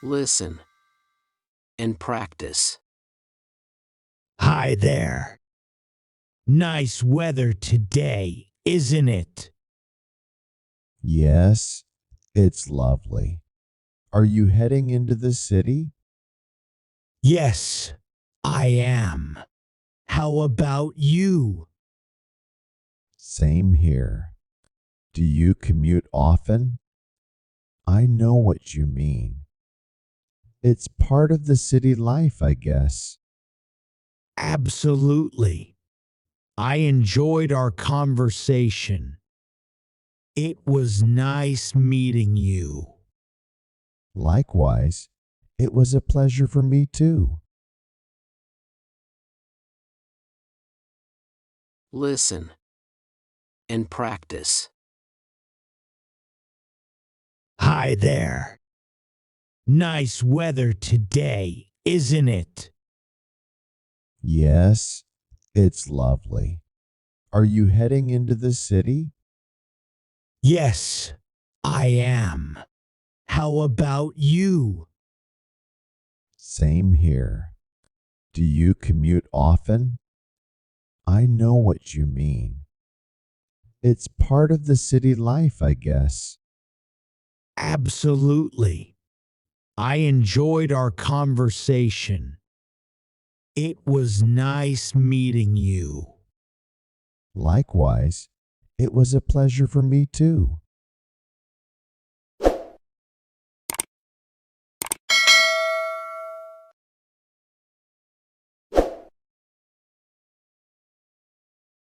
Listen and practice. Hi there. Nice weather today, isn't it? Yes, it's lovely. Are you heading into the city? Yes, I am. How about you? Same here. Do you commute often? I know what you mean. It's part of the city life, I guess. Absolutely. I enjoyed our conversation. It was nice meeting you. Likewise, it was a pleasure for me too. Listen and practice. Hi there. Nice weather today, isn't it? Yes, it's lovely. Are you heading into the city? Yes, I am. How about you? Same here. Do you commute often? I know what you mean. It's part of the city life, I guess. Absolutely. I enjoyed our conversation. It was nice meeting you. Likewise, it was a pleasure for me too.